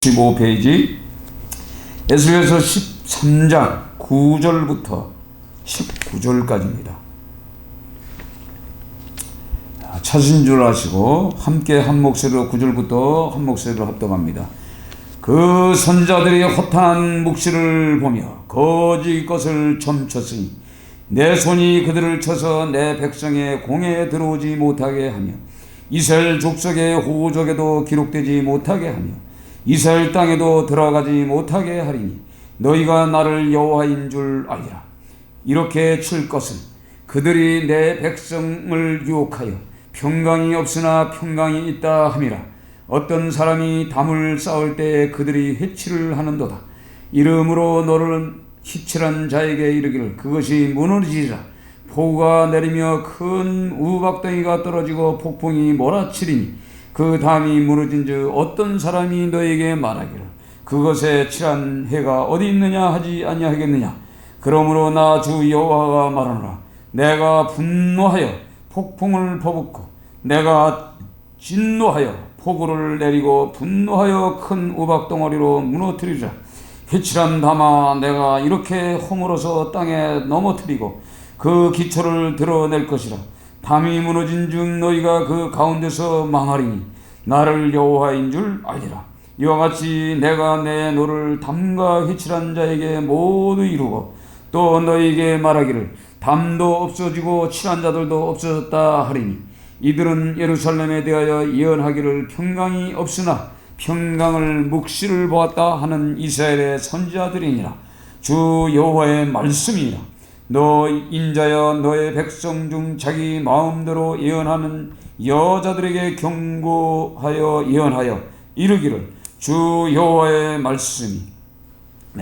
15페이지 에스겔서 13장 9절부터 19절까지입니다. 찾으신 줄 아시고 함께 한 목소리로 9절부터 한 목소리로 합독합니다. 그 선자들이 허탄한 묵시를 보며 거짓 것을 점쳤으니 내 손이 그들을 쳐서 내 백성의 공에 들어오지 못하게 하며 이스라엘 족속의 호적에도 기록되지 못하게 하며 이스라엘 땅에도 들어가지 못하게 하리니 너희가 나를 여호와인 줄 알리라. 이렇게 칠 것은 그들이 내 백성을 유혹하여 평강이 없으나 평강이 있다 함이라. 어떤 사람이 담을 쌓을 때에 그들이 회치를 하는도다. 이름으로 너를 희칠한 자에게 이르기를 그것이 무너지리라. 폭우가 내리며 큰 우박덩이가 떨어지고 폭풍이 몰아치리니 그 담이 무너진 즉 어떤 사람이 너에게 말하기를 그것에 칠한 해가 어디 있느냐 하지 아니하겠느냐. 그러므로 나 주 여호와가 말하노라. 내가 분노하여 폭풍을 퍼붓고 내가 진노하여 폭우를 내리고 분노하여 큰 우박덩어리로 무너뜨리자. 회칠한 담아 내가 이렇게 허물어서 땅에 넘어뜨리고 그 기초를 드러낼 것이라. 담이 무너진 즉 너희가 그 가운데서 망하리니 나를 여호와인 줄 알리라. 이와 같이 내가 내 노를 담과 회칠한 자에게 모두 이루고 또 너희에게 말하기를 담도 없어지고 칠한 자들도 없어졌다 하리니 이들은 예루살렘에 대하여 예언하기를 평강이 없으나 평강을 묵시를 보았다 하는 이스라엘의 선지자들이니라. 주 여호와의 말씀이니라. 너 인자여 너의 백성 중 자기 마음대로 예언하는 여자들에게 경고하여 예언하여 이르기를 주 여호와의 말씀이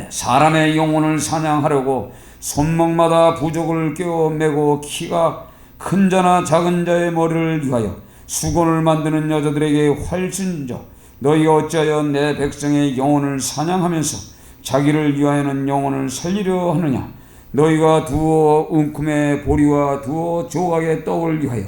사람의 영혼을 사냥하려고 손목마다 부족을 꿰어 매고 키가 큰 자나 작은 자의 머리를 위하여 수건을 만드는 여자들에게 활신져 너희가 어찌하여 내 백성의 영혼을 사냥하면서 자기를 위하여는 영혼을 살리려 하느냐. 너희가 두어 움큼의 보리와 두어 조각의 떡을 위하여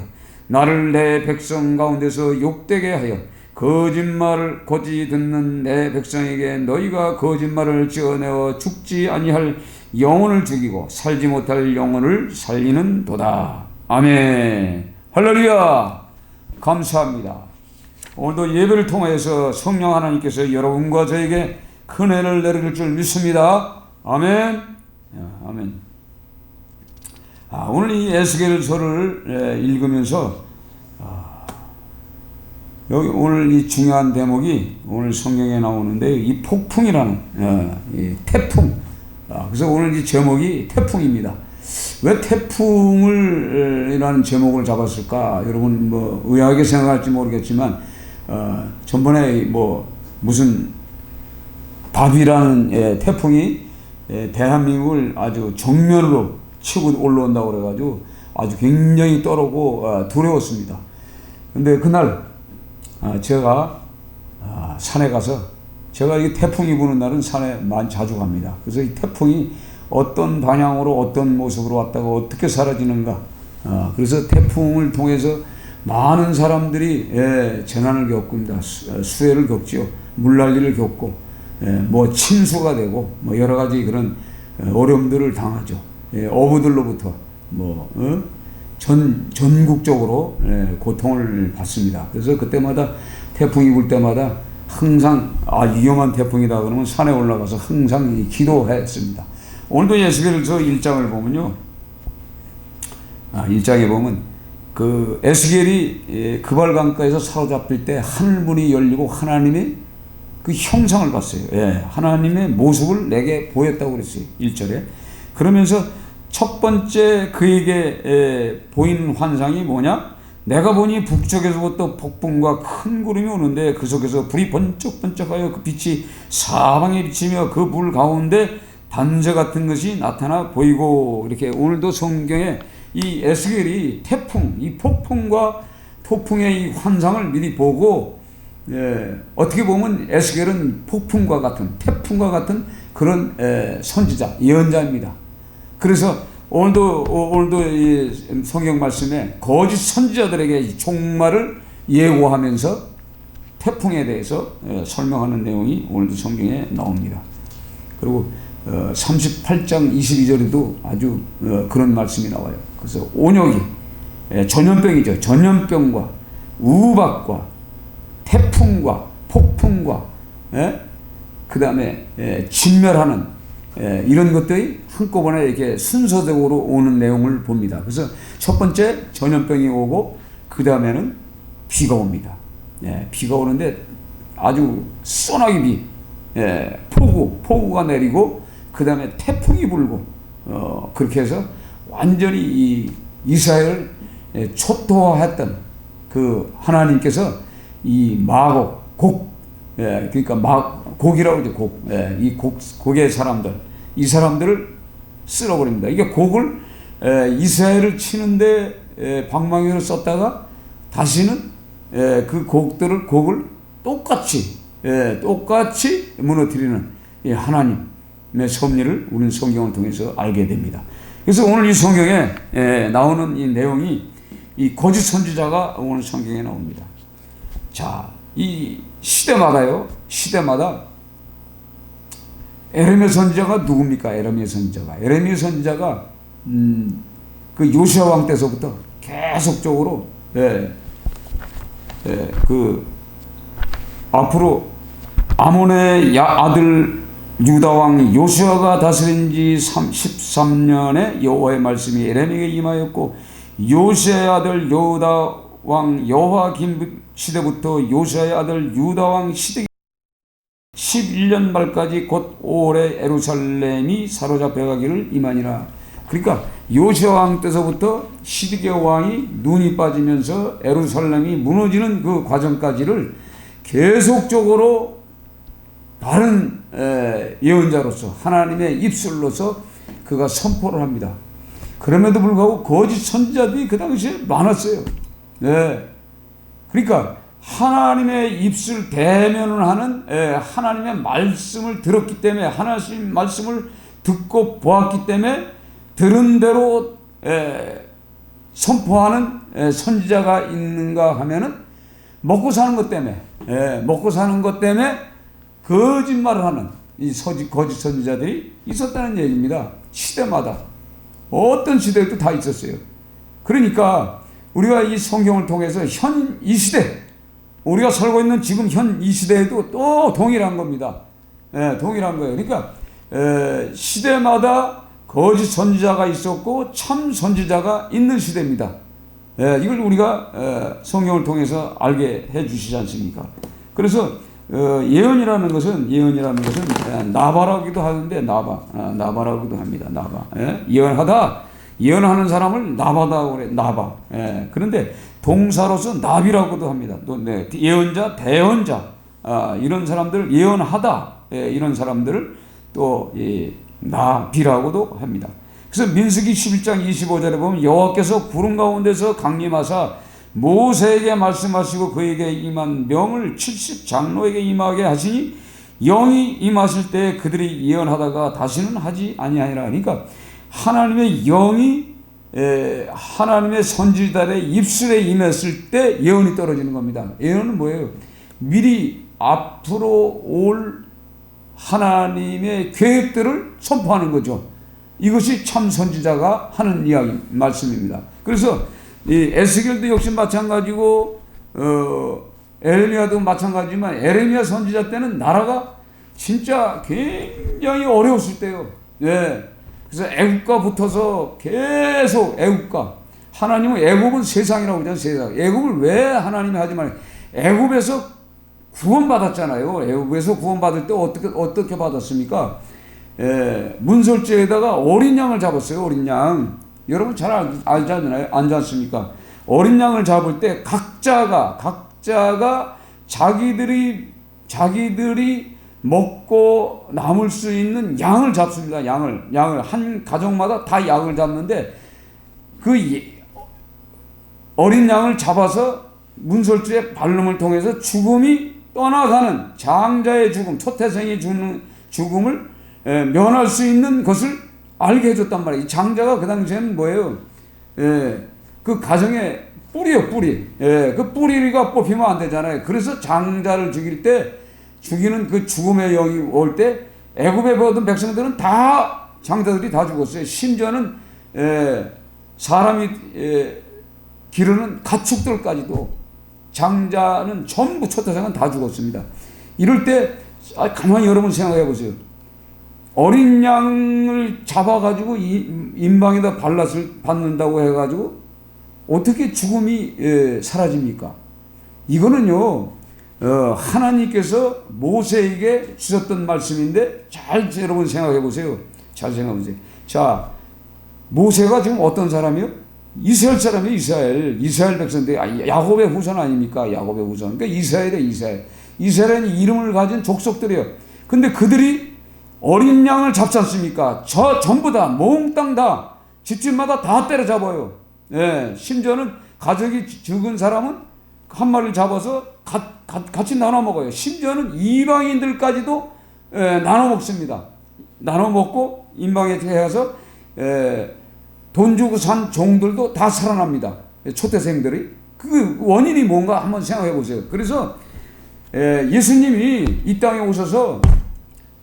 나를 내 백성 가운데서 욕되게 하여 거짓말을 거짓 듣는 내 백성에게 너희가 거짓말을 지어내어 죽지 아니할 영혼을 죽이고 살지 못할 영혼을 살리는 도다. 아멘. 할렐루야. 감사합니다. 오늘도 예배를 통해서 성령 하나님께서 여러분과 저에게 큰 은혜를 내릴 줄 믿습니다. 아멘. 아멘. 오늘 이 에스겔서를 읽으면서 여기 오늘 이 중요한 대목이 오늘 성경에 나오는데 이 폭풍이라는 이 태풍. 그래서 오늘 이 제목이 태풍입니다. 왜 태풍을 이라는 제목을 잡았을까? 여러분 뭐 의아하게 생각할지 모르겠지만 전번에 뭐 무슨 바비라는 태풍이 대한민국을 아주 정면으로 치고 올라온다고 그래가지고 아주 굉장히 떨었고 두려웠습니다. 근데 그날 제가 산에 가서 제가 이 태풍이 부는 날은 산에 많이 자주 갑니다. 그래서 이 태풍이 어떤 방향으로 어떤 모습으로 왔다가 어떻게 사라지는가. 그래서 태풍을 통해서 많은 사람들이 재난을 겪습니다. 수해를 겪지요. 물난리를 겪고 뭐 침수가 되고 뭐 여러 가지 그런 어려움들을 당하죠. 어부들로부터 뭐 전국적으로 고통을 받습니다. 그래서 그때마다 태풍이 불 때마다 항상 위험한 태풍이다 그러면 산에 올라가서 항상 기도했습니다. 오늘도 에스겔서 1장을 보면요. 1장에 보면 그 에스겔이 그발강가에서 사로잡힐 때 하늘문이 열리고 하나님의 그 형상을 봤어요. 하나님의 모습을 내게 보였다고 그랬어요. 1절에. 그러면서 첫 번째 그에게 보이는 환상이 뭐냐? 내가 보니 북쪽에서부터 폭풍과 큰 구름이 오는데 그 속에서 불이 번쩍번쩍하여 그 빛이 사방에 비치며 그 불 가운데 단서 같은 것이 나타나 보이고. 이렇게 오늘도 성경에 이 에스겔이 태풍, 이 폭풍과 폭풍의 이 환상을 미리 보고 어떻게 보면 에스겔은 폭풍과 같은 태풍과 같은 그런 선지자, 예언자입니다. 그래서 오늘도 이 성경 말씀에 거짓 선지자들에게 이 종말을 예고하면서 태풍에 대해서 설명하는 내용이 오늘도 성경에 나옵니다. 그리고 38장 22절에도 아주 그런 말씀이 나와요. 그래서 온역이 전염병이죠. 전염병과 우박과 태풍과 폭풍과 그 다음에 진멸하는 이런 것들이 한꺼번에 이렇게 순서적으로 오는 내용을 봅니다. 그래서 첫 번째 전염병이 오고 그 다음에는 비가 옵니다. 비가 오는데 아주 소나기 비, 폭우가 내리고 그 다음에 태풍이 불고 그렇게 해서 완전히 이 이스라엘을 초토화했던 그 하나님께서 이 마곡, 그러니까 곡이라고 그러죠. 이 곡의 사람들, 이 사람들을 쓸어버립니다. 이게 곡을 이스라엘을 치는데 방망이로 썼다가 다시는 그 곡을 똑같이 무너뜨리는 이 하나님의 섭리를 우리는 성경을 통해서 알게 됩니다. 그래서 오늘 이 성경에 나오는 이 내용이 이 거짓 선지자가 오늘 성경에 나옵니다. 자, 이 시대마다 에레미야 선지자가 누굽니까? 에레미야 선지자가 그 요시야 왕 때서부터 계속적으로 그 앞으로 아몬의 아들 유다 왕 요시야가 다스린 지 13년에 여호와의 말씀이 에레미야에게 임하였고, 요시야의 아들 여호다 왕 여호와김 시대부터 요시야의 아들 유다 왕 시대 11년 말까지 곧 올해 예루살렘이 사로잡혀 가기를 임하니라. 그러니까 요시야 왕 때서부터 시드기야 왕이 눈이 빠지면서 예루살렘이 무너지는 그 과정까지를 계속적으로 다른 예언자로서 하나님의 입술로서 그가 선포를 합니다. 그럼에도 불구하고 거짓 선지자들이 그 당시에 많았어요. 그러니까 하나님의 입술 대면을 하는 하나님의 말씀을 들었기 때문에, 하나님의 말씀을 듣고 보았기 때문에 들은 대로 선포하는 선지자가 있는가 하면은 먹고 사는 것 때문에 거짓말을 하는 이 거짓 선지자들이 있었다는 얘기입니다. 시대마다 어떤 시대에도 다 있었어요. 그러니까 우리가 이 성경을 통해서 현 이 시대, 우리가 살고 있는 지금 현 이 시대에도 또 동일한 겁니다. 동일한 거예요. 그러니까 시대마다 거짓 선지자가 있었고 참 선지자가 있는 시대입니다. 이걸 우리가 성경을 통해서 알게 해 주시지 않습니까? 그래서 예언이라는 것은 나바라기도 하는데 나바라고도 합니다. 예언하는 사람을 나바다고 그래. 나바. 그런데 동사로서 나비라고도 합니다. 또 예언자, 대언자, 이런 사람들, 예언하다, 이런 사람들을 또 나비라고도 합니다. 그래서 민수기 11장 25절에 보면 여호와께서 구름 가운데서 강림하사 모세에게 말씀하시고 그에게 임한 명을 70장로에게 임하게 하시니 영이 임하실 때 그들이 예언하다가 다시는 하지 아니하니라. 그러니까 하나님의 영이 하나님의 선지자들의 입술에 임했을 때 예언이 떨어지는 겁니다. 예언은 뭐예요? 미리 앞으로 올 하나님의 계획들을 선포하는 거죠. 이것이 참 선지자가 하는 이야기 말씀입니다. 그래서 이 에스겔도 역시 마찬가지고 에레미야도 마찬가지지만 에레미야 선지자 때는 나라가 진짜 굉장히 어려웠을 때요. 그래서 애국과 붙어서 계속 하나님은 애국은 세상이라고 그러잖아요. 세상. 애국을 왜 하나님이 하지 말아요? 애국에서 구원받았잖아요. 애국에서 구원받을 때 어떻게 받았습니까? 문설주에다가 어린 양을 잡았어요. 어린 양. 여러분 잘 알잖아요. 알지 않습니까? 어린 양을 잡을 때 각자가 자기들이 먹고 남을 수 있는 양을 잡습니다. 양을 한 가정마다 다 양을 잡는데 그 어린 양을 잡아서 문설주의 발름을 통해서 죽음이 떠나가는 장자의 죽음, 초태생이 죽는 죽음을 면할 수 있는 것을 알게 해줬단 말이에요. 이 장자가 그 당시에는 뭐예요? 그 가정의 뿌리요, 뿌리. 예, 그 뿌리가 뽑히면 안 되잖아요. 그래서 장자를 죽이는 그 죽음의 영이 올 때 애굽에 모든 백성들은 다 장자들이 다 죽었어요. 심지어는 사람이 기르는 가축들까지도 장자는 전부 초태생은 다 죽었습니다. 이럴 때 가만히 여러분 생각해 보세요. 어린 양을 잡아가지고 임방에다 발랐을 받는다고 해가지고 어떻게 죽음이 사라집니까? 이거는요 하나님께서 모세에게 주셨던 말씀인데 잘 여러분 생각해 보세요. 잘 생각해 보세요. 자, 모세가 지금 어떤 사람이요? 이스라엘 사람이에요. 이스라엘 백성들, 야곱의 후손 아닙니까? 야곱의 후손. 그러니까 이스라엘은 이름을 가진 족속들이에요. 근데 그들이 어린 양을 잡지 않습니까? 전부 다 몽땅 다 집집마다 다 때려잡아요. 예, 심지어는 가족이 죽은 사람은 한 마리를 잡아서 같이 나눠 먹어요. 심지어는 이방인들까지도 나눠 먹습니다. 나눠 먹고 임방에 가서 돈 주고 산 종들도 다 살아납니다. 초태생들이. 그 원인이 뭔가 한번 생각해 보세요. 그래서 예수님이 이 땅에 오셔서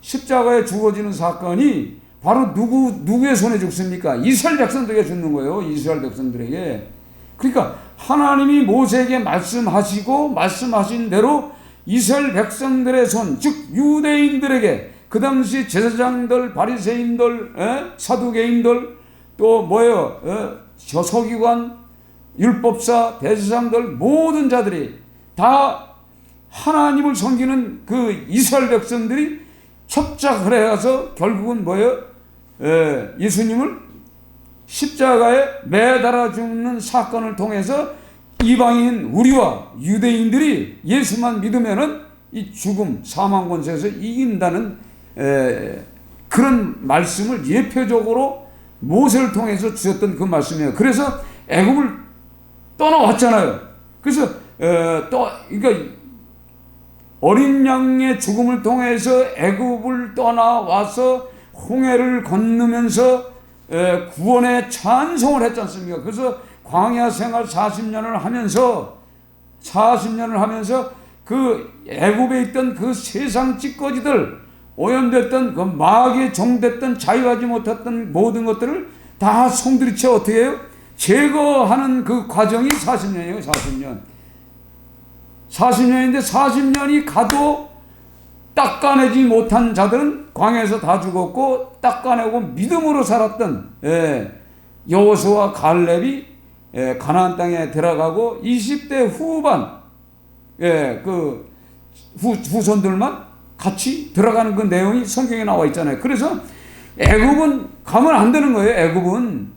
십자가에 죽어지는 사건이 바로 누구의 손에 죽습니까? 이스라엘 백성들에게 죽는 거예요. 이스라엘 백성들에게. 그러니까 하나님이 모세에게 말씀하신 대로 이스라엘 백성들의 손, 즉 유대인들에게, 그 당시 제사장들, 바리새인들, 사두개인들, 또 뭐예요? 서기관, 율법사, 대제사장들 모든 자들이 다 하나님을 섬기는 그 이스라엘 백성들이 협작을 해서 결국은 뭐예요? 예수님을 십자가에 매달아 죽는 사건을 통해서 이방인 우리와 유대인들이 예수만 믿으면은 이 죽음, 사망 권세에서 이긴다는 그런 말씀을 예표적으로 모세를 통해서 주셨던 그 말씀이에요. 그래서 애굽을 떠나왔잖아요. 그래서 그러니까 어린 양의 죽음을 통해서 애굽을 떠나와서 홍해를 건너면서 구원의 찬송을 했지 않습니까? 그래서 광야 생활 40년을 하면서 그 애굽에 있던 그 세상 찌꺼기들, 오염됐던 그 마귀에 종됐던 자유하지 못했던 모든 것들을 다 송두리째 어떻게 해요? 제거하는 그 과정이 40년이에요. 40년인데 40년이 가도 닦아내지 못한 자들은 광야에서 다 죽었고, 닦아내고 믿음으로 살았던 여호수아와 갈렙이 가나안 땅에 들어가고 20대 후반 그 후손들만 같이 들어가는 그 내용이 성경에 나와 있잖아요. 그래서 애굽은 가면 안 되는 거예요. 애굽은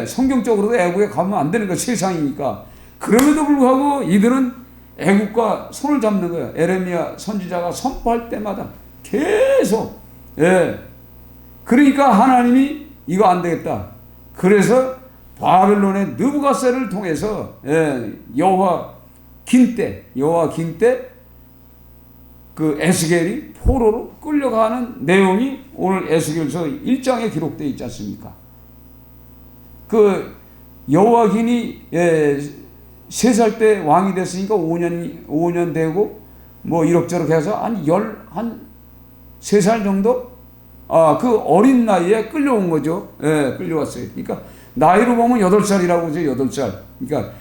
성경적으로도 애굽에 가면 안 되는 거예요. 세상이니까. 그럼에도 불구하고 이들은 애굽과 손을 잡는 거예요. 에레미야 선지자가 선포할 때마다 계속. 그러니까 하나님이 이거 안 되겠다. 그래서 바벨론의 느부갓세를 통해서 여호와긴 때 그 에스겔이 포로로 끌려가는 내용이 오늘 에스겔서 1장에 기록되어 있지 않습니까? 그 여호와긴이 3살 때 왕이 됐으니까 5년 되고 뭐 이럭저럭 해서 한 3살 정도 그 어린 나이에 끌려온 거죠. 끌려왔어요. 그러니까 나이로 보면 8살이라고 하죠. 8살. 그러니까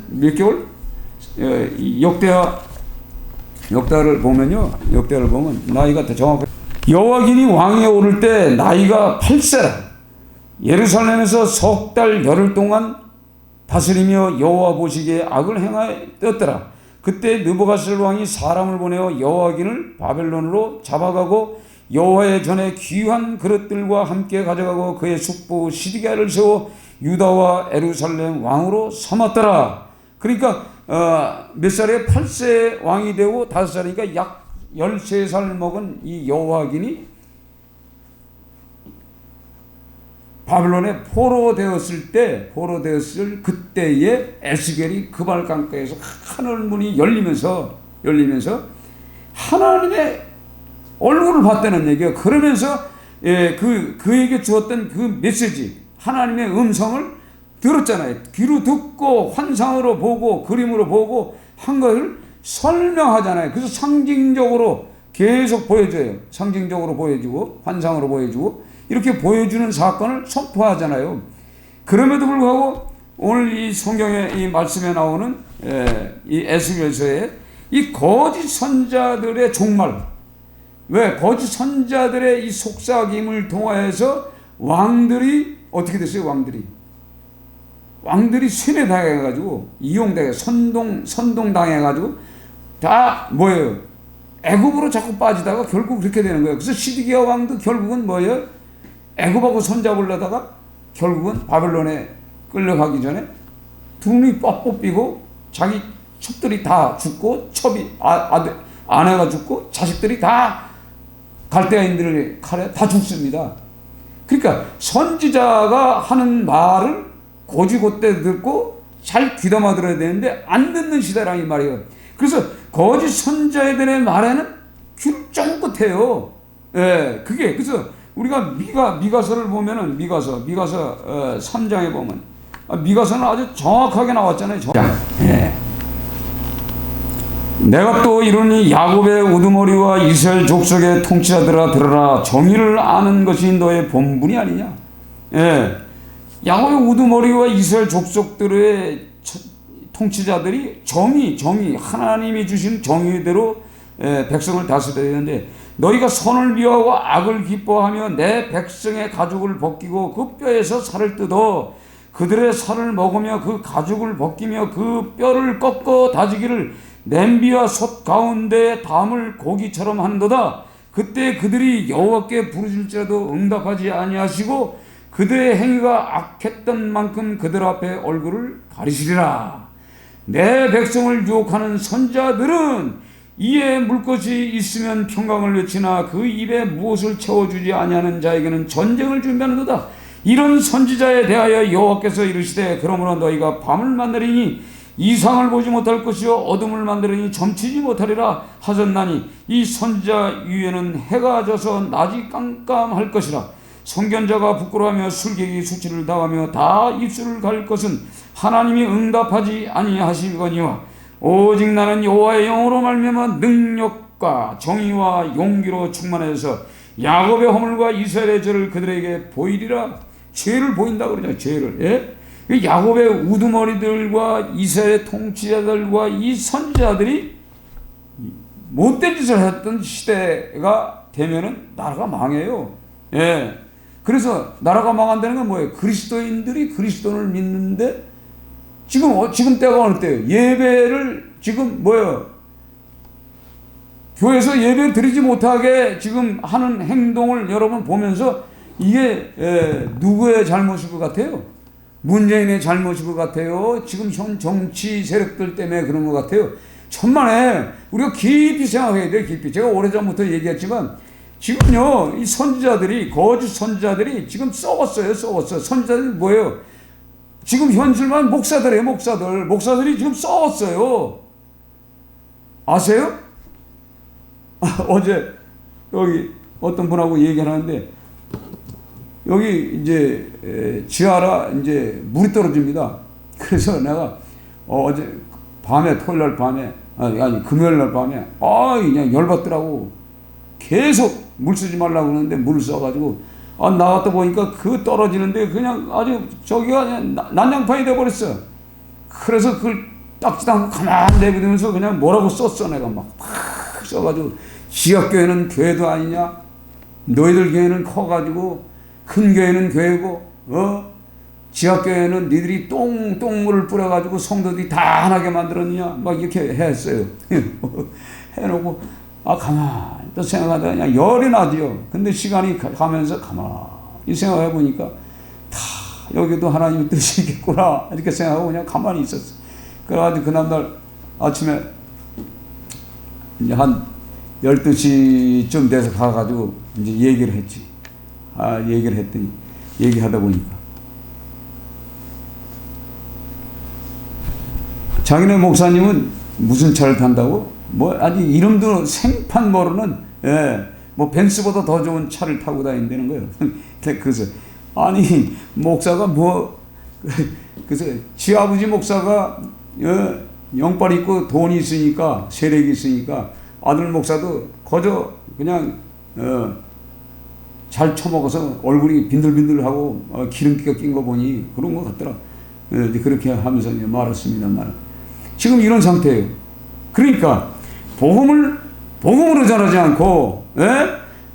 몇 개월? 역대를 보면 나이가 더 정확해. 여호와긴이 왕위에 오를 때 나이가 8세라. 예루살렘에서 석 달 열흘 동안 다스리며 여호와 보시기에 악을 행하였더라. 그때 느부갓네살 왕이 사람을 보내어 여호와긴을 바벨론으로 잡아가고 여호와의 전에 귀한 그릇들과 함께 가져가고 그의 숙부 시드기야를 세워 유다와 예루살렘 왕으로 삼았더라. 그러니까 몇 살에 8세 왕이 되고 5살이니까 약 13살 먹은 이 여호와긴이 바벨론에 포로되었을 그때에 에스겔이 그발 강가에서 하늘 문이 열리면서 하나님의 얼굴을 봤다는 얘기예요. 그러면서 그에게 주었던 그 메시지, 하나님의 음성을 들었잖아요. 귀로 듣고 환상으로 보고 그림으로 보고 한 것을 설명하잖아요. 그래서 상징적으로 계속 보여줘요. 상징적으로 보여주고 환상으로 보여주고 이렇게 보여주는 사건을 선포하잖아요. 그럼에도 불구하고 오늘 이 성경의 이 말씀에 나오는 이 에스겔서의 이 거짓 선자들의 종말, 왜 거짓 선자들의 이 속삭임을 통하여서 왕들이 어떻게 됐어요? 왕들이 세뇌당해가지고 이용당해 선동당해가지고 다 뭐예요? 애굽으로 자꾸 빠지다가 결국 그렇게 되는 거예요. 그래서 시드기야 왕도 결국은 뭐예요? 애굽하고 손잡으려다가 결국은 바벨론에 끌려가기 전에 눈이 뻑뻑 자기 첩들이 다 죽고 아내가 죽고 자식들이 다 갈대아인들의 칼에 다 죽습니다. 그러니까 선지자가 하는 말을 고지고대 듣고 잘 귀담아 들어야 되는데 안 듣는 시대라 이 말이에요. 그래서 거짓 선자들의 말에는 귀를 쫑긋해요. 예, 그게 그래서 우리가 미가서를 보면은 미가서 3장에 보면 미가서는 아주 정확하게 나왔잖아요. 예. 내가 또 이르니 야곱의 우두머리와 이스라엘 족속의 통치자들아 들으라. 정의를 아는 것이 너의 본분이 아니냐. 예. 야곱의 우두머리와 이스라엘 족속들의 통치자들이 정의 하나님이 주신 정의대로 백성을 다스려야 되는데 너희가 선을 미워하고 악을 기뻐하며 내 백성의 가죽을 벗기고 그 뼈에서 살을 뜯어 그들의 살을 먹으며 그 가죽을 벗기며 그 뼈를 꺾어 다지기를 냄비와 솥 가운데 담을 고기처럼 한도다. 그때 그들이 여호와께 부르실지라도 응답하지 아니하시고 그들의 행위가 악했던 만큼 그들 앞에 얼굴을 가리시리라. 내 백성을 유혹하는 선자들은 이에 물 것이 있으면 평강을 외치나 그 입에 무엇을 채워주지 아니하는 자에게는 전쟁을 준비하는도다. 이런 선지자에 대하여 여호와께서 이르시되 그러므로 너희가 밤을 만나리니 이상을 보지 못할 것이요 어둠을 만들으니 점치지 못하리라 하셨나니 이 선지자 위에는 해가 져서 낮이 깜깜할 것이라. 선견자가 부끄러워하며 술객이 수치를 당하며 다 입술을 가릴 것은 하나님이 응답하지 아니하시거니와 오직 나는 여호와의 영으로 말미암아 능력과 정의와 용기로 충만해서 야곱의 허물과 이스라엘의 죄를 그들에게 보이리라. 죄를 보인다 그러죠. 죄를. 예? 야곱의 우두머리들과 이스라엘의 통치자들과 이 선지자들이 못된 짓을 했던 시대가 되면은 나라가 망해요. 예. 그래서 나라가 망한다는 건 뭐예요? 그리스도인들이 그리스도를 믿는데 지금 때가 어느 때예요? 예배를 지금 뭐예요? 교회에서 예배 드리지 못하게 지금 하는 행동을 여러분 보면서 이게 누구의 잘못일 것 같아요? 문재인의 잘못일 것 같아요? 지금 현 정치 세력들 때문에 그런 것 같아요? 천만에 우리가 깊이 생각해야 돼요. 깊이. 제가 오래전부터 얘기했지만 지금요 이 선지자들이 거짓 선지자들이 지금 썩었어요. 선지자들이 뭐예요? 지금 현실만 목사들이에요. 목사들이 지금 썩었어요. 아세요? 어제 여기 어떤 분하고 얘기를 하는데 여기 이제 지하라 이제 물이 떨어집니다. 그래서 내가 어제 밤에 토요일 날 밤에 아니 금요일 날 밤에 그냥 열받더라고. 계속 물 쓰지 말라고 그러는데 물을 써가지고 나갔다 보니까 그 떨어지는데 그냥 아주 저기가 그냥 난장판이 돼버렸어. 그래서 그걸 닦지도 않고 가만히 내비두면서 그냥 뭐라고 썼어. 내가 막 써가지고 지역교회는 교회도 아니냐, 너희들 교회는 커가지고 큰 교회는 교회고 지역교회는 니들이 똥물을 뿌려가지고 성도들이 다 하나게 만들었느냐 막 이렇게 했어요. 해놓고 가만히 또 생각하다 그냥 열이 나지요. 근데 시간이 가면서 가만히 생각해보니까 다 여기도 하나님의 뜻이 있겠구나 이렇게 생각하고 그냥 가만히 있었어. 그래가지고 그날 아침에 이제 한 12시쯤 돼서 가가지고 이제 얘기를 했지. 얘기를 했더니 얘기하다 보니까 자기네 목사님은 무슨 차를 탄다고? 아직 이름도 생판 모르는 벤츠보다 더 좋은 차를 타고 다닌다는 거예요. 그래서 아니 목사가 그래서 지 아버지 목사가 영빨 있고 돈이 있으니까, 세력이 있으니까 아들 목사도 거저 그냥 잘 처먹어서 얼굴이 빈들빈들하고 기름기가 낀 거 보니 그런 것 같더라. 그렇게 하면서 말했습니다만 지금 이런 상태예요. 그러니까 복음으로 전하지 않고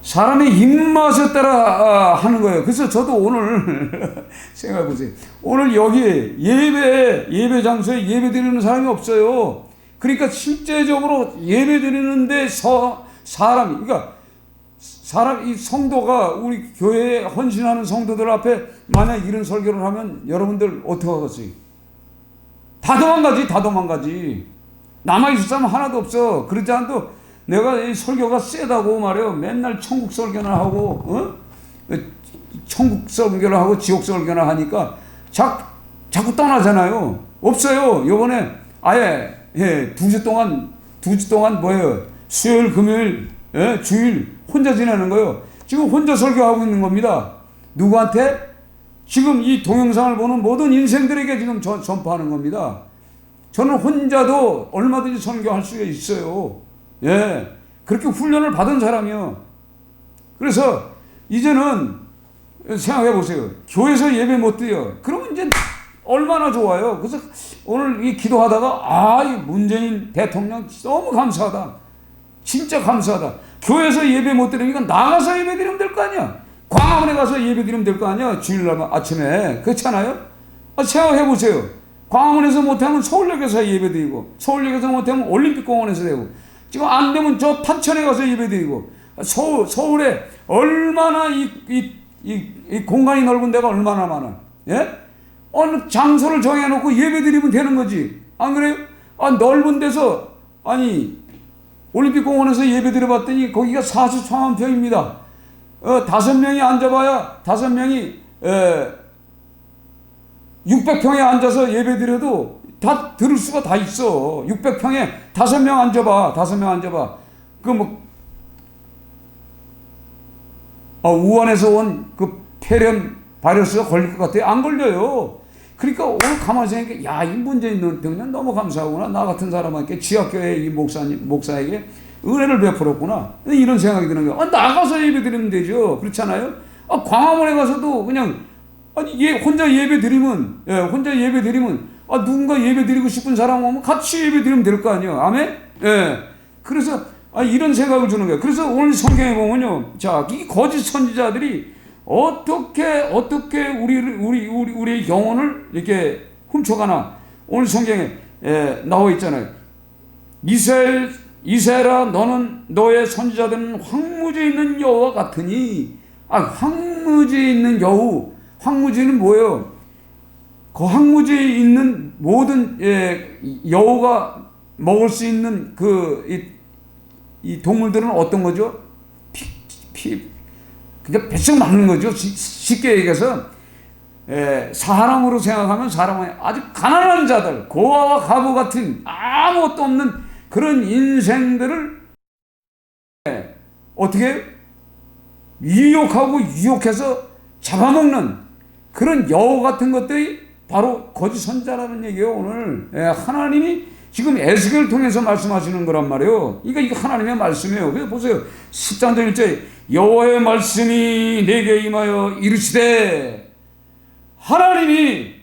사람의 입맛에 따라 하는 거예요. 그래서 저도 오늘 생각해 보세요. 오늘 여기 예배 장소에 예배 드리는 사람이 없어요. 그러니까 실제적으로 예배 드리는데 그러니까 이 성도가 우리 교회에 헌신하는 성도들 앞에 만약 이런 설교를 하면 여러분들 어떻게 하겠어요? 다 도망가지. 남아있을 사람 하나도 없어. 그렇지 않아도 내가 이 설교가 세다고 말해요. 맨날 천국 설교나 하고, 천국 설교를 하고 지옥 설교나 하니까 자꾸 떠나잖아요. 없어요. 요번에 아예 2주 동안 뭐예요? 수요일, 금요일, 주일 혼자 지내는 거예요. 지금 혼자 설교하고 있는 겁니다. 누구한테? 지금 이 동영상을 보는 모든 인생들에게 지금 전파하는 겁니다. 저는 혼자도 얼마든지 선교할 수가 있어요. 그렇게 훈련을 받은 사람이요. 그래서 이제는 생각해 보세요. 교회에서 예배 못 드려. 그러면 이제 얼마나 좋아요. 그래서 오늘 이 기도하다가 이 문재인 대통령 너무 감사하다. 진짜 감사하다. 교회에서 예배 못 드리니까 나가서 예배 드리면 될 거 아니야. 광화문에 가서 예배 드리면 될 거 아니야. 주일날 아침에. 그렇잖아요. 생각해 보세요. 광화문에서 못하면 서울역에서 예배 드리고, 서울역에서 못하면 올림픽공원에서 되고, 지금 안 되면 저 탄천에 가서 예배 드리고, 서울에 얼마나 이 공간이 넓은 데가 얼마나 많아. 어느 장소를 정해놓고 예배 드리면 되는 거지. 안 그래요? 넓은 데서, 올림픽공원에서 예배 드려봤더니 거기가 44만 평입니다. 5명이 앉아봐야 5명이 600평에 앉아서 예배 드려도 다 들을 수가 다 있어. 600평에 5명 앉아봐. 5명 앉아봐. 우한에서 온 그 폐렴 바이러스가 걸릴 것 같아요? 안 걸려요. 그러니까 오늘 가만히 생각해, 이 문재인 대통령 너무 감사하구나. 나 같은 사람한테 지하교회 이 목사에게 은혜를 베풀었구나. 이런 생각이 드는 거야. 나가서 예배 드리면 되죠. 그렇잖아요? 광화문에 가서도 그냥, 혼자 예배 드리면, 누군가 예배 드리고 싶은 사람 오면 같이 예배 드리면 될 거 아니에요. 아멘? 그래서, 이런 생각을 주는 거예요. 그래서 오늘 성경에 보면요. 자, 이 거짓 선지자들이 어떻게 우리의 영혼을 이렇게 훔쳐가나. 오늘 성경에 나와 있잖아요. 이스라엘아, 너는 너의 선지자들은 황무지에 있는 여우와 같으니. 황무지에 있는 여우. 황무지는 뭐예요? 그 황무지에 있는 모든 여우가 먹을 수 있는 이 동물들은 어떤 거죠? 그러니까 뱃속 맞는 거죠. 쉽게 얘기해서 사람으로 생각하면 사람은 아주 가난한 자들, 고아와 가부 같은 아무것도 없는 그런 인생들을 어떻게 유혹해서 잡아먹는 그런 여우 같은 것들이 바로 거짓 선자라는 얘기예요. 오늘 하나님이 지금 에스겔을 통해서 말씀하시는 거란 말이에요. 이거 하나님의 말씀이에요. 그래서 보세요. 10장 1절에 여호와의 말씀이 내게 임하여 이르시되, 하나님이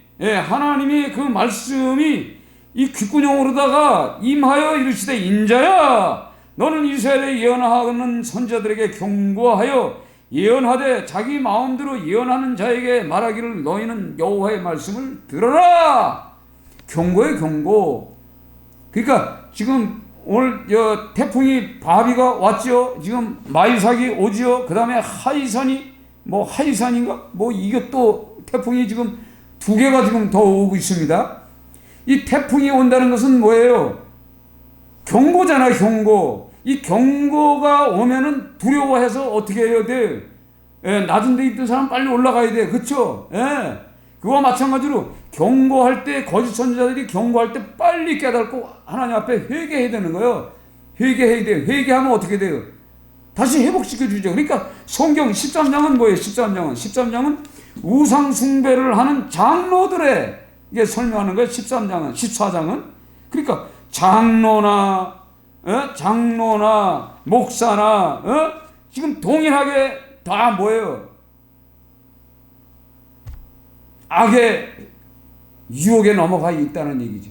그 말씀이 이 귓구녕으로다가 임하여 이르시되, 인자야 너는 이스라엘에 예언하는 선지자들에게 경고하여 예언하되 자기 마음대로 예언하는 자에게 말하기를 너희는 여호와의 말씀을 들어라. 경고에 경고. 그러니까 지금 오늘 태풍이 바비가 왔죠. 지금 마이삭이 오지요. 그 다음에 하이산인가? 이게 또 태풍이 지금 2개가 지금 더 오고 있습니다. 이 태풍이 온다는 것은 뭐예요? 경고잖아요, 경고. 이 경고가 오면은 두려워해서 어떻게 해야 돼? 낮은 데 있던 사람 빨리 올라가야 돼. 그쵸? 그와 마찬가지로 경고할 때, 거짓 선지자들이 경고할 때 빨리 깨닫고 하나님 앞에 회개해야 되는 거예요. 회개해야 돼요. 회개하면 어떻게 돼요? 다시 회복시켜 주죠. 그러니까 성경 13장은 뭐예요? 13장은 우상 숭배를 하는 장로들의 이게 설명하는 거예요. 13장은 14장은 그러니까 장로나 목사나 지금 동일하게 다 뭐예요? 악의 유혹에 넘어가 있다는 얘기지.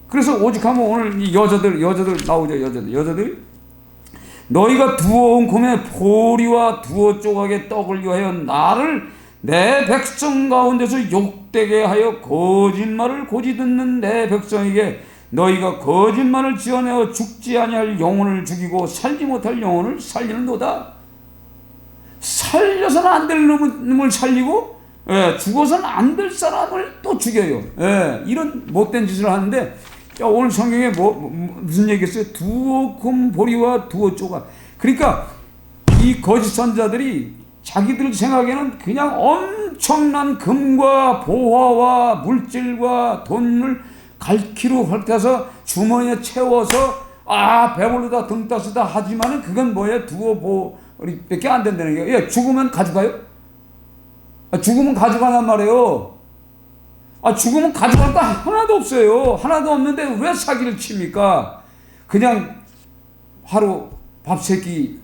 그래서 오직하면 오늘 이 여자들 나오죠. 여자들 너희가 두어온 곰의 보리와 두어 조각의 떡을 위하여 나를 내 백성 가운데서 욕되게 하여 거짓말을 고지 듣는 내 백성에게 너희가 거짓말을 지어내어 죽지 아니할 영혼을 죽이고 살지 못할 영혼을 살리는도다. 살려서는 안 될 놈을 살리고 죽어서는 안 될 사람을 또 죽여요. 이런 못된 짓을 하는데 오늘 성경에 무슨 얘기했어요? 두어 곰 보리와 두어 조각. 그러니까 이 거짓 선자들이 자기들 생각에는 그냥 엄청난 금과 보화와 물질과 돈을 갈퀴로 헐타서 주머니에 채워서 배불르다 등 따스다 하지만은 그건 뭐예요? 두어 보리밖에 안 된다는 거예요. 죽으면 가져가요? 죽으면 가져가란 말이에요. 죽으면 가져갈 거 하나도 없어요. 하나도 없는데 왜 사기를 칩니까? 그냥 하루 밥 세 끼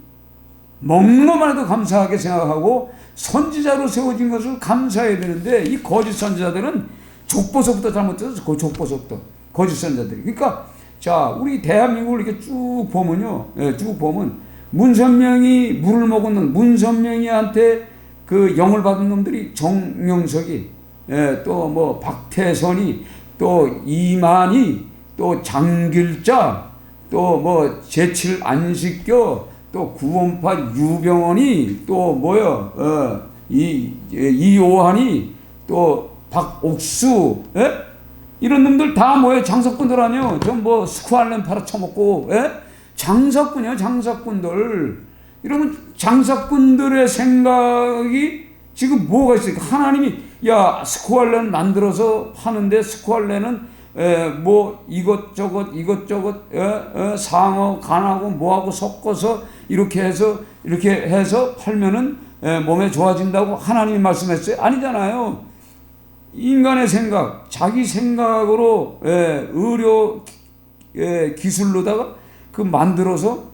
먹는 것만 해도 감사하게 생각하고 선지자로 세워진 것을 감사해야 되는데 이 거짓 선지자들은 족보서부터 잘못해서 그 족보서부터 거짓 선지자들이. 그러니까 자 우리 대한민국을 이렇게 쭉 보면요, 쭉 보면 문선명이 물을 먹은 문선명이한테 그 영을 받은 놈들이 정명석이, 또 뭐 박태선이, 또 이만희, 또 장길자, 또 뭐 제칠 안식교, 또 구원파 유병원이, 또 뭐요, 이오한이, 또 박옥수, 이런 놈들 다 뭐예요? 장사꾼들 아니요? 좀 뭐 스쿠알렌 팔아쳐먹고, 장사꾼이요, 장사꾼들. 이러면 장사꾼들의 생각이 지금 뭐가 있어요? 하나님이 스쿠알렌 만들어서 파는데 스쿠알렌은 뭐 이것저것 상어 간하고 뭐하고 섞어서 이렇게 해서 팔면은 몸에 좋아진다고 하나님이 말씀했어요? 아니잖아요. 인간의 생각, 자기 생각으로 의료 기술로다가 그 만들어서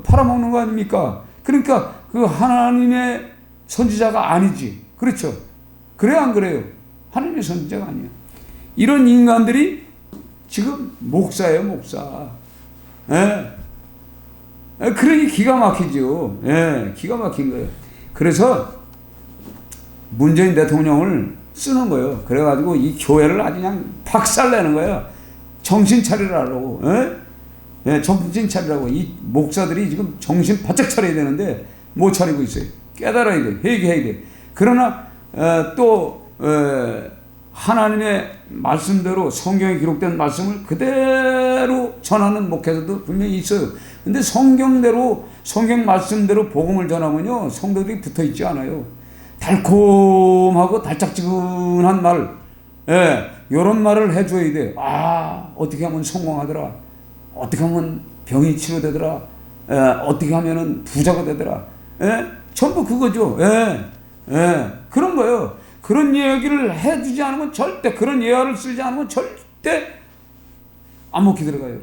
팔아먹는 거 아닙니까? 그러니까 그 하나님의 선지자가 아니지. 그렇죠? 그래요, 안 그래요? 하나님의 선지자가 아니야. 이런 인간들이 지금 목사예요, 목사. 그러니 기가 막히죠. 기가 막힌 거예요. 그래서 문재인 대통령을 쓰는 거예요. 그래가지고 이 교회를 아주 그냥 박살내는 거예요. 정신 차리라고. 정신 차리라고. 이 목사들이 지금 정신 바짝 차려야 되는데 못 차리고 있어요. 깨달아야 돼. 회개해야 돼. 그러나 또 하나님의 말씀대로 성경에 기록된 말씀을 그대로 전하는 목회자도 분명히 있어요. 근데 성경 말씀대로 복음을 전하면요, 성도들이 붙어 있지 않아요. 달콤하고 달짝지근한 말, 이런 말을 해줘야 돼. 어떻게 하면 성공하더라. 어떻게 하면 병이 치료되더라. 어떻게 하면은 부자가 되더라. 전부 그거죠. 그런 거예요. 그런 얘기를 해주지 않으면 절대, 그런 예화를 쓰지 않으면 절대 안 먹히 들어가요.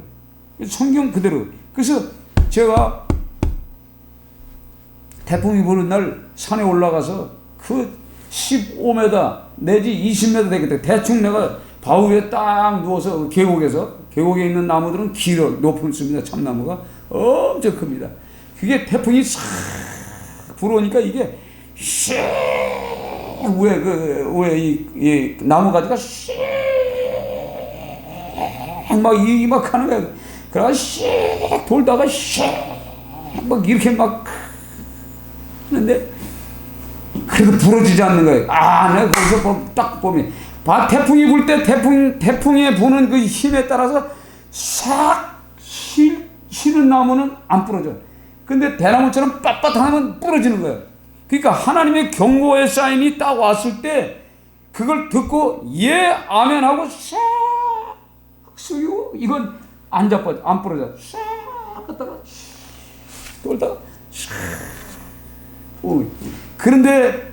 성경 그대로. 그래서 제가 태풍이 부는 날 산에 올라가서 그 15m 내지 20m 되겠다. 대충 내가 바위 위에 딱 누워서 계곡에 있는 나무들은 길어, 높습니다. 참나무가 엄청 큽니다. 그게 태풍이 싹 불어오니까 이게 왜 이 나무 가지가 막 하는 거야. 그래서 돌다가 막 이렇게 막 하는데 그래도 부러지지 않는 거예요. 내가 거기서 딱 보면 태풍이 불 때 태풍에 부는 그 힘에 따라서 싹 실은 나무는 안 부러져. 근데 대나무처럼 빳빳하면 부러지는 거예요. 그러니까 하나님의 경고의 사인이 딱 왔을 때 그걸 듣고 아멘 하고 싹 숙이고 이건 안 부러져. 싹 갔다가 돌다가 싹. 그런데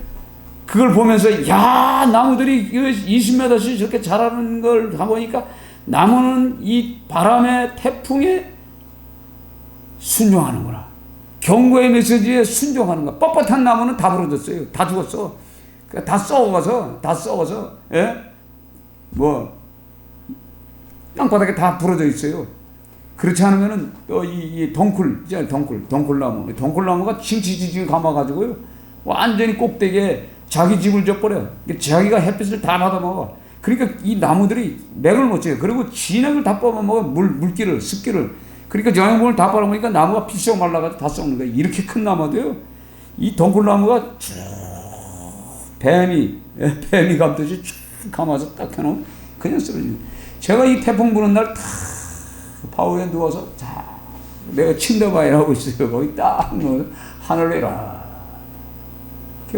그걸 보면서 야, 나무들이 20m씩 저렇게 자라는 걸 가보니까 나무는 이 바람에 태풍에 순종하는구나. 경고의 메시지에 순종하는구나. 뻣뻣한 나무는 다 부러졌어요. 다 죽었어. 다 썩어서, 예? 땅바닥에 다 부러져 있어요. 그렇지 않으면은, 이 동굴나무가 칭칭칭칭 감아가지고요. 완전히 꼭대기에 자기 집을 져버려. 자기가 햇빛을 다 받아먹어. 그러니까 이 나무들이 맥을 못 져요. 그리고 진액을 다 뽑아먹어. 물기를, 습기를. 그러니까 영양분을 다 빨아먹으니까 나무가 피썩 말라가지고 다 썩는 거예요. 이렇게 큰 나무도요. 이 동굴나무가 쭉 뱀이 감듯이 쭉 감아서 딱 해놓으면 그냥 쓰러지는. 제가 이 태풍 부는 날 탁 파우에 누워서 자, 내가 침대바위를 하고 있어요. 거기 딱 누워서 하늘을 이렇게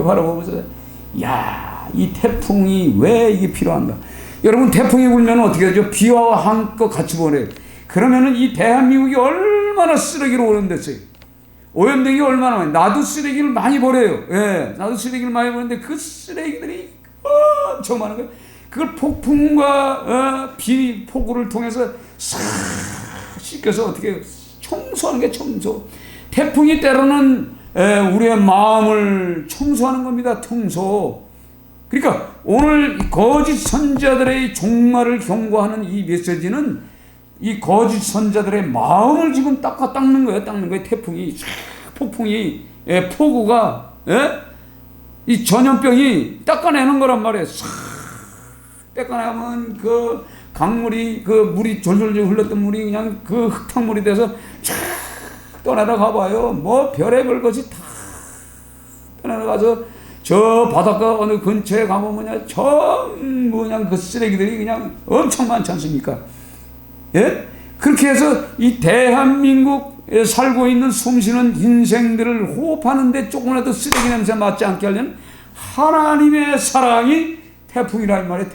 바라보면서 야, 이 태풍이 왜 이게 필요한가? 여러분, 태풍이 불면 어떻게 하죠? 비와 한껏 같이 보내요. 그러면은 이 대한민국이 얼마나 쓰레기로 오염됐어요. 오염된 게 얼마나 많아요. 나도 쓰레기를 많이 버려요. 예, 나도 쓰레기를 많이 버리는데 그 쓰레기들이 엄청 많은 거예요. 그걸 폭풍과 폭우를 통해서 싹 씻겨서 어떻게 청소하는 게 청소. 태풍이 때로는 우리의 마음을 청소하는 겁니다. 청소. 그러니까 오늘 거짓 선자들의 종말을 경고하는 이 메시지는 이 거짓 선자들의 마음을 지금 닦는 거예요. 태풍이, 폭풍이, 폭우가, 이 전염병이 닦아내는 거란 말이에요. 싹 닦아내면 그 강물이, 그 물이 졸졸졸 흘렀던 물이 그냥 그 흙탕물이 돼서 쫙 떠내려가 봐요. 뭐 별의별 것이 다 떠내려가서 저 바닷가 어느 근처에 가보면 전부 그냥 그 쓰레기들이 그냥 엄청 많지 않습니까? 예? 그렇게 해서 이 대한민국에 살고 있는 숨쉬는 인생들을 호흡하는데 조금이라도 쓰레기 냄새 맡지 않게 하려는 하나님의 사랑이 태풍이라 이 말이에요.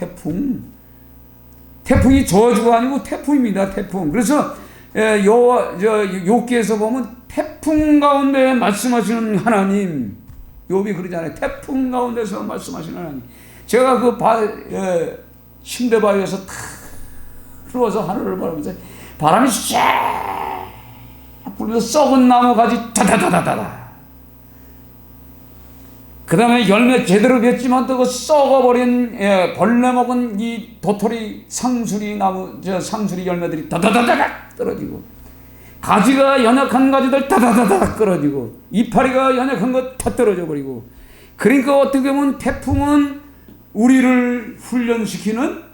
태풍이 저주가 아니고 태풍입니다. 태풍. 그래서 욥기에서 보면 태풍 가운데 말씀하시는 하나님, 욥이 그러잖아요. 태풍 가운데서 말씀하시는 하나님. 제가 그 침대 바위에서 탁 들어와서 하늘을 바라보면서 바람이 쫙 불면서 썩은 나무 가지 다다다다다. 그 다음에 열매 제대로 맺지만 또 그 썩어버린 벌레 먹은 이 도토리 상수리 열매들이 다다다다닥 떨어지고, 가지가 연약한 가지들 다다다닥 떨어지고, 이파리가 연약한 것 다 떨어져 버리고. 그러니까 어떻게 보면 태풍은 우리를 훈련시키는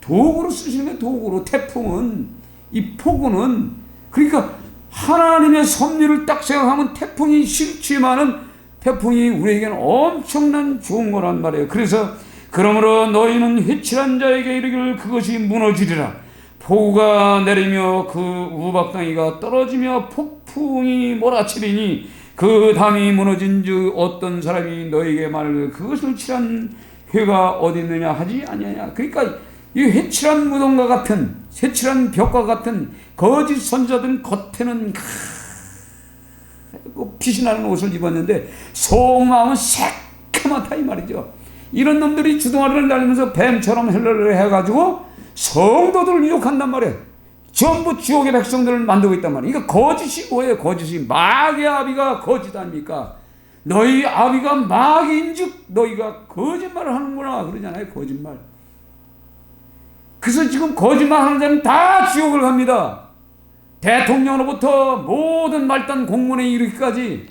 도구로 쓰시는 도구로. 태풍은, 이 폭우는, 그러니까 하나님의 섭리를 딱 생각하면 태풍이 싫지만은 태풍이 우리에게는 엄청난 좋은 거란 말이에요. 그래서 그러므로 너희는 회칠한 자에게 이르기를 그것이 무너지리라. 폭우가 내리며 그 우박덩이가 떨어지며 폭풍이 몰아치리니 그 담이 무너진 즉 어떤 사람이 너에게 말을 그것을 칠한 회가 어디 있느냐 하지 아니하냐. 그러니까 이 회칠한 무덤과 같은, 회칠한 벽과 같은 거짓 선자들은 겉에는 빛이 나는 옷을 입었는데 속마음은 새카맣다 이 말이죠. 이런 놈들이 주둥아리를 날리면서 뱀처럼 헬러를 해가지고 성도들을 유혹한단 말이에요. 전부 지옥의 백성들을 만들고 있단 말이에요. 그러니까 거짓이 뭐예요? 거짓이 마귀의 아비가 거짓 아닙니까? 너희 아비가 마귀인즉 너희가 거짓말을 하는구나 그러잖아요. 거짓말. 그래서 지금 거짓말하는 자는 다 지옥을 갑니다. 대통령으로부터 모든 말단 공무원에 이르기까지,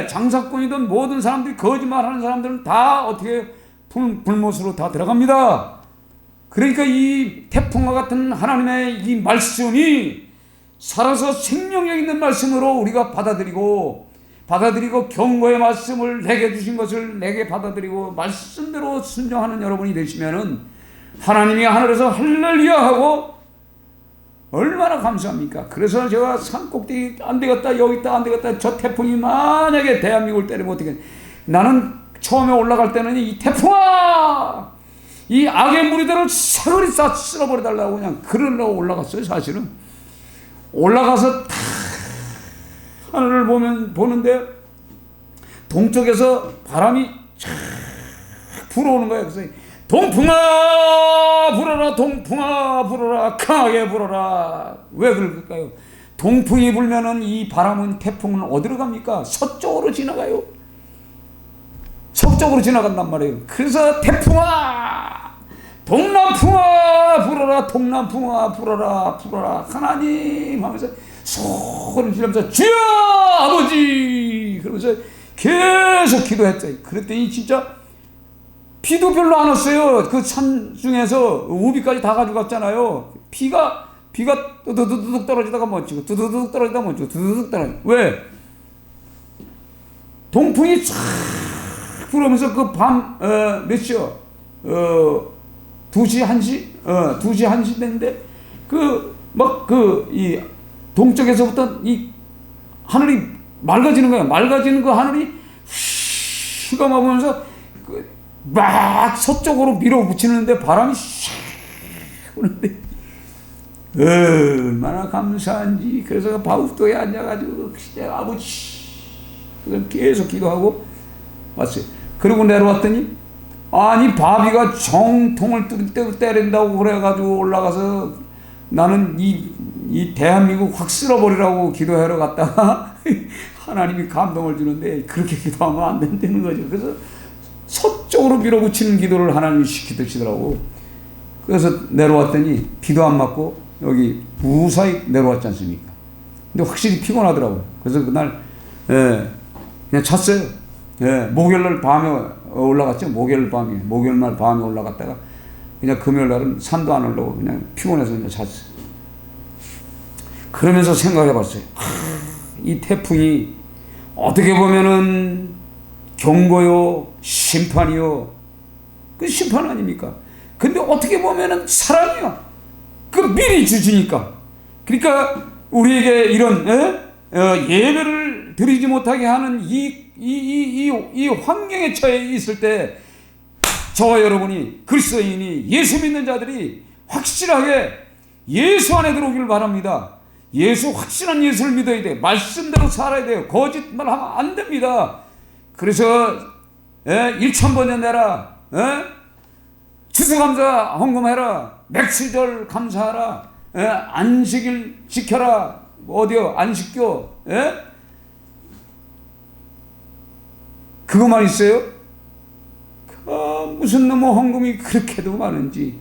장사꾼이든 모든 사람들이 거짓말하는 사람들은 다 어떻게 불못으로 다 들어갑니다. 그러니까 이 태풍과 같은 하나님의 이 말씀이 살아서 생명력 있는 말씀으로 우리가 받아들이고 경고의 말씀을 내게 주신 것을 내게 받아들이고 말씀대로 순종하는 여러분이 되시면은 하나님이 하늘에서 할렐루야 하고 얼마나 감사합니까? 그래서 제가 산꼭대기 안 되겠다, 여기 있다 안 되겠다, 저 태풍이 만약에 대한민국을 때리면 어떻게, 나는 처음에 올라갈 때는 이 태풍아, 이 악의 무리들을 사거리 싹 쓸어버려달라고 그냥 그러려고 올라갔어요. 사실은 올라가서 다 하늘을 보는데 동쪽에서 바람이 쫙 불어오는 거예요. 그래서 동풍아 불어라, 동풍아 불어라, 강하게 불어라. 왜 그럴까요? 동풍이 불면은 이 바람은, 태풍은 어디로 갑니까? 서쪽으로 지나가요. 서쪽으로 지나간단 말이에요. 그래서 태풍아, 동남풍아 불어라, 동남풍아 불어라, 불어라 하나님 하면서 소리를 지르면서 주여 아버지 그러면서 계속 기도했죠. 그랬더니 진짜 비도 별로 안 왔어요. 그 산 중에서 우비까지 다 가져갔잖아요. 비가 두두둑 떨어지다가 멈추고, 두두둑 떨어지다가 멈추고, 두두둑 떨어지고. 왜? 동풍이 쫙 불으면서 그 밤 몇 시요? 2시 1시? 2시 1시 됐는데 이 동쪽에서부터 이 하늘이 맑아지는 거야. 맑아지는 그 하늘이 휘가 막으면서 막 서쪽으로 밀어붙이는데 바람이 샥 부는데 얼마나 감사한지. 그래서 바우도에 앉아가지고 아버지 계속 기도하고 왔어요. 그리고 내려왔더니 아니 바비가 정통을 때린다고 그래가지고 올라가서 나는 이 대한민국 확 쓸어버리라고 기도하러 갔다가 하나님이 감동을 주는데 그렇게 기도하면 안 된다는 거죠. 그래서 서쪽으로 밀어붙이는 기도를 하나님이 시키시더라고. 그래서 내려왔더니 비도 안 맞고 여기 무사히 내려왔지 않습니까? 근데 확실히 피곤하더라고요. 그래서 그날 그냥 잤어요. 목요일날 밤에 올라갔죠. 목요일날 밤에 올라갔다가 그냥 금요일날은 산도 안 올라오고 그냥 피곤해서 그냥 잤어요. 그러면서 생각해봤어요. 이 태풍이 어떻게 보면은 경고요, 심판이요. 그 심판 아닙니까? 근데 어떻게 보면은 사랑이요. 그 미리 주시니까. 그러니까 우리에게 이런 예배를 드리지 못하게 하는 이 환경에 처해 있을 때 저와 여러분이 그리스도인이 예수 믿는 자들이 확실하게 예수 안에 들어오기를 바랍니다. 예수, 확실한 예수를 믿어야 돼요. 말씀대로 살아야 돼요. 거짓말하면 안 됩니다. 그래서 1,000번에 내라, 추수감사 헌금해라, 맥수절 감사하라, 안식일 지켜라, 어디요? 안식교, 그거만 있어요? 무슨 놈의 헌금이 그렇게도 많은지,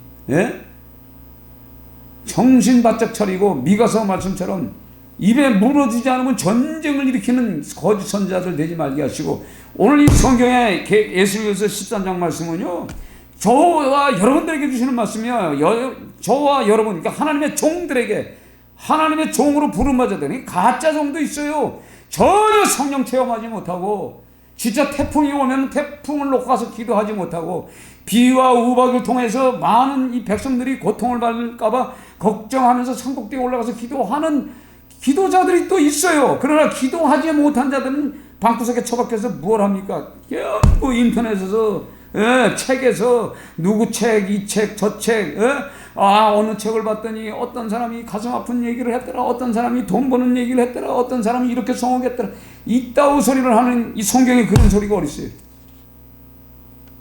정신 바짝 차리고 미가서 말씀처럼 입에 물어주지 않으면 전쟁을 일으키는 거짓 선지자들 되지 말게 하시고, 오늘 이 성경의 예수께서 13장 말씀은요, 저와 여러분들에게 주시는 말씀이야. 저와 여러분, 그러니까 하나님의 종들에게, 하나님의 종으로 부름받아야 되니 가짜 종도 있어요. 전혀 성령 체험하지 못하고, 진짜 태풍이 오면 태풍을 놓고 가서 기도하지 못하고, 비와 우박을 통해서 많은 이 백성들이 고통을 받을까봐 걱정하면서 산꼭대에 올라가서 기도하는 기도자들이 또 있어요. 그러나 기도하지 못한 자들은 방구석에 처박혀서 뭘 합니까? 뭐 인터넷에서, 책에서 누구 책, 이 책, 저 책, 어느 책을 봤더니 어떤 사람이 가슴 아픈 얘기를 했더라, 어떤 사람이 돈 버는 얘기를 했더라, 어떤 사람이 이렇게 성공했더라. 이따위 소리를 하는 이 성경에 그런 소리가 어딨어요.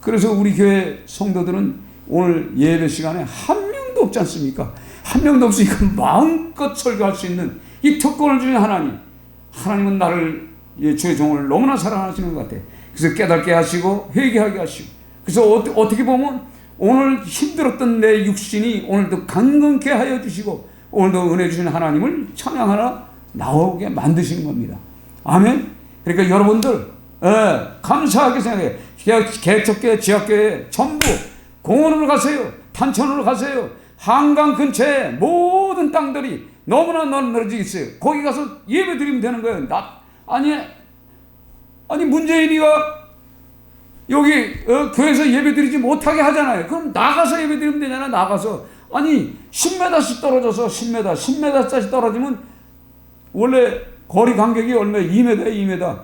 그래서 우리 교회 성도들은 오늘 예배 시간에 한 명도 없지 않습니까? 한 명도 없으니까 마음껏 설교할 수 있는 이 특권을 주신 하나님. 하나님은 나를, 주의 종을 너무나 사랑하시는 것 같아요. 그래서 깨닫게 하시고 회개하게 하시고, 그래서 어떻게 보면 오늘 힘들었던 내 육신이 오늘도 강건케 하여 주시고, 오늘도 은혜 주신 하나님을 찬양하러 나오게 만드시는 겁니다. 아멘. 그러니까 여러분들 감사하게 생각해요. 개척교회, 지역교회 전부 공원으로 가세요. 탄천으로 가세요. 한강 근처에 모든 땅들이 너무나 널널해져 있어요. 거기 가서 예배 드리면 되는 거예요. 아니 문재인이가 여기 교회에서 예배 드리지 못하게 하잖아요. 그럼 나가서 예배 드리면 되잖아. 나가서. 아니 10m씩 떨어져서 10m짜리 떨어지면 원래 거리 간격이 얼마예요? 2m.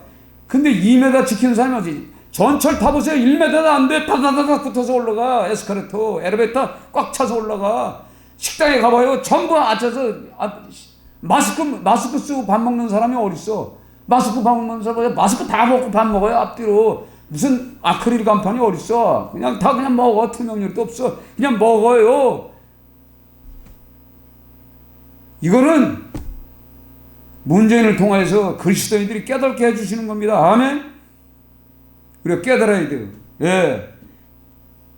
근데 2m 지키는 사람이 어디? 전철 타보세요. 1m도 안 돼. 다다다닥 붙어서 올라가. 에스카레이터, 엘리베이터 꽉 차서 올라가. 식당에 가봐요. 전부 앉아서 마스크 쓰고 밥 먹는 사람이 어딨어? 마스크 밥 먹는 사람이 마스크 다 먹고 밥 먹어요. 앞뒤로 무슨 아크릴 간판이 어딨어? 그냥 다 그냥 먹어. 투명률도 없어. 그냥 먹어요. 이거는 문재인을 통해서 그리스도인들이 깨닫게 해주시는 겁니다. 아멘? 우리가 깨달아야 돼요. 예.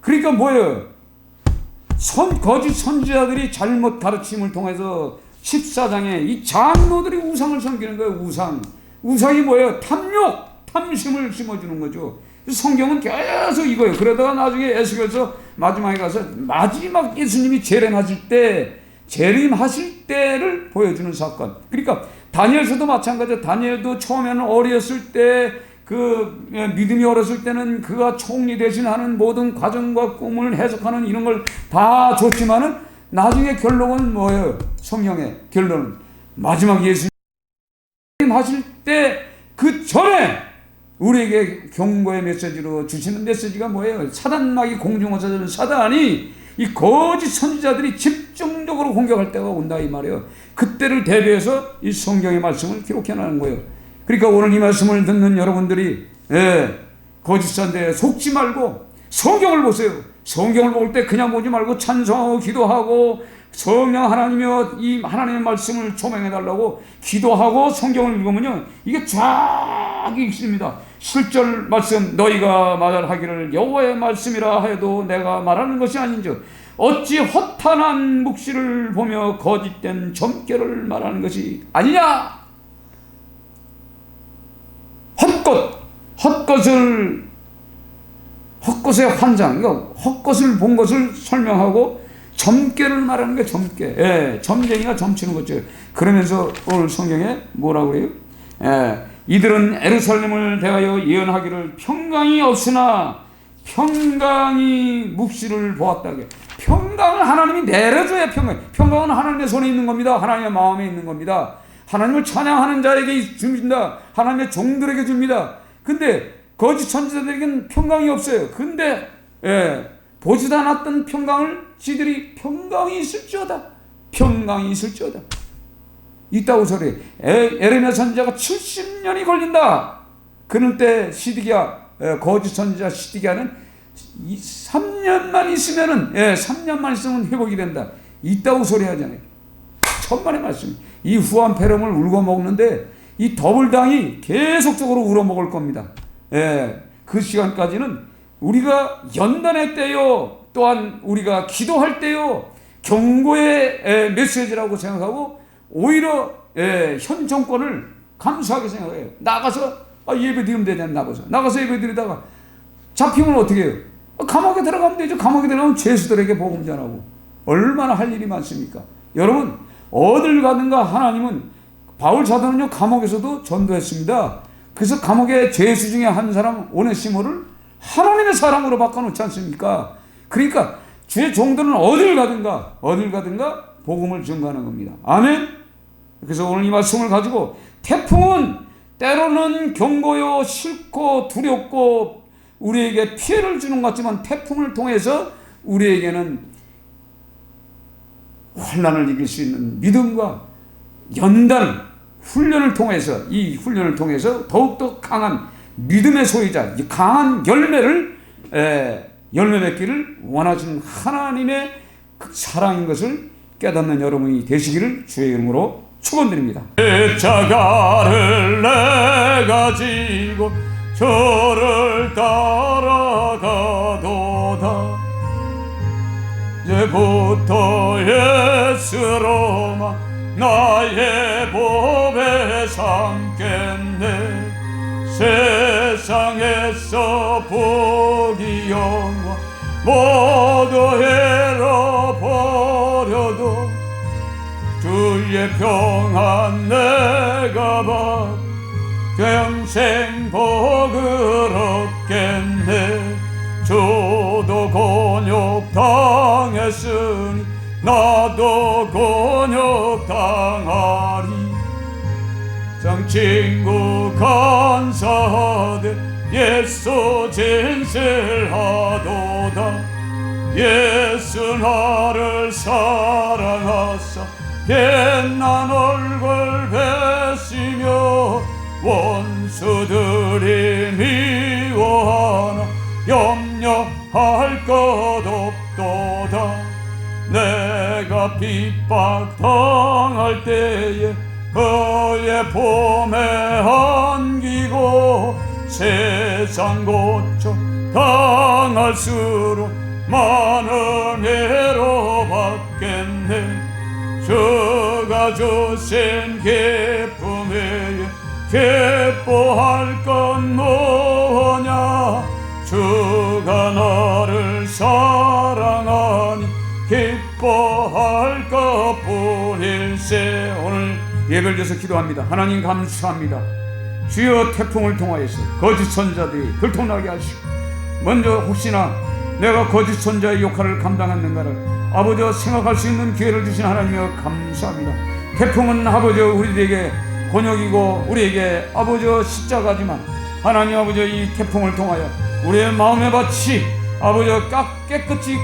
그러니까 뭐예요? 거짓 선지자들이 잘못 가르침을 통해서 14장에 이 장로들이 우상을 섬기는 거예요. 우상이 뭐예요? 탐심을 심어주는 거죠. 성경은 계속 이거예요. 그러다가 나중에 에스겔서 마지막에 가서 마지막 예수님이 재림하실 때를 보여주는 사건. 그러니까 다니엘서도 마찬가지예요. 다니엘도 처음에는 어렸을 때 믿음이 어렸을 때는 그가 총리 대신하는 모든 과정과 꿈을 해석하는 이런 걸 다 줬지만은 나중에 결론은 뭐예요? 성경의 결론은 마지막 예수님 하실 때 그 전에 우리에게 경고의 메시지로 주시는 메시지가 뭐예요? 사단막이 공중호사자는 사단이 이 거짓 선지자들이 집중적으로 공격할 때가 온다 이 말이에요. 그때를 대비해서 이 성경의 말씀을 기록해놓은 거예요. 그러니까 오늘 이 말씀을 듣는 여러분들이 거짓 선지자에 속지 말고 성경을 보세요. 성경을 볼 때 그냥 보지 말고 찬송하고 기도하고 성령 하나님이여 이 하나님의 말씀을 조명해달라고 기도하고 성경을 읽으면요 이게 쫙 읽습니다. 7절 말씀 너희가 말하기를 여호와의 말씀이라 해도 내가 말하는 것이 아닌즉 어찌 허탄한 묵시를 보며 거짓된 점괘를 말하는 것이 아니냐. 헛것의 환상, 그러니까 헛것을 본 것을 설명하고 점괘를 말하는 게 점괘. 예, 점쟁이가 점치는 거죠. 그러면서 오늘 성경에 뭐라고 그래요? 이들은 예루살렘을 대하여 예언하기를 평강이 없으나 평강이 묵시를 보았다. 평강을 하나님이 내려줘야 평강은 하나님의 손에 있는 겁니다. 하나님의 마음에 있는 겁니다. 하나님을 찬양하는 자에게 줍니다. 하나님의 종들에게 줍니다. 근데 거짓 선지자들에게는 평강이 없어요. 근데 보지도 않았던 평강을 지들이 평강이 있을지어다 있다고 소리해. 에레미야 선지자가 70년이 걸린다. 그럴 때 거짓 선지자 시드기야는 3년만 있으면 회복이 된다. 있다고 소리하잖아요. 천만의 말씀. 이 후한 폐렴을 울고 먹는데 이 더블당이 계속적으로 울어 먹을 겁니다. 그 시간까지는 우리가 연단의 때요, 또한 우리가 기도할 때요, 경고의 메시지라고 생각하고 오히려 현 정권을 감수하게 생각해요. 나가서 예배 드리면 되잖아. 나가서 예배 드리다가 잡히면 어떻게 해요? 감옥에 들어가면 되죠. 감옥에 들어가면 죄수들에게 복음 전하고 얼마나 할 일이 많습니까? 여러분 어딜 가든가 하나님은 바울 사도는요 감옥에서도 전도했습니다. 그래서 감옥의 죄수 중에 한 사람 오네시모를 하나님의 사람으로 바꿔놓지 않습니까? 그러니까 주의 종들은 어딜 가든가 복음을 증거하는 겁니다. 아멘. 그래서 오늘 이 말씀을 가지고 태풍은 때로는 경고요 싫고 두렵고 우리에게 피해를 주는 것 같지만 태풍을 통해서 우리에게는 환난을 이길 수 있는 믿음과 연단 훈련을 통해서 이 훈련을 통해서 더욱더 강한 믿음의 소유자, 강한 열매 맺기를 원하시는 하나님의 그 사랑인 것을 깨닫는 여러분이 되시기를 주의 이름으로 축원드립니다. 십자가를 내가 지고 저를 따라가도다. 이제부터 예수로만 나의 보배 삼겠네. 세상에서 복이 영원 모두 잃어버려도 주의 평안 내가 받 평생 복을 얻겠네. 주도 곤욕 당했으니 나도 곤욕 당하리. 장 친구 간사하되 예수 진실하도다. 예수 나를 사랑하사 빛난 얼굴 베시며 원수들이 미워하 내가 핍박당할 때에 그의 봄에 안기고 세상 고쳐 당할수록 많은 해로 받겠네. 주가 주신 기쁨에 기뻐할 건 뭐냐. 주가 나를 사랑하니 기뻐할 것뿐일세. 오늘 예배를 드려서 기도합니다. 하나님 감사합니다. 주여 태풍을 통하여서 거짓 선자들이 들통나게 하시고, 먼저 혹시나 내가 거짓 선자의 역할을 감당했는가를 아버지 생각할 수 있는 기회를 주신 하나님여 감사합니다. 태풍은 아버지 우리에게 곤욕이고 우리에게 아버지 십자가지만, 하나님 아버지 이 태풍을 통하여 우리의 마음의 밭이 아버지 깨끗이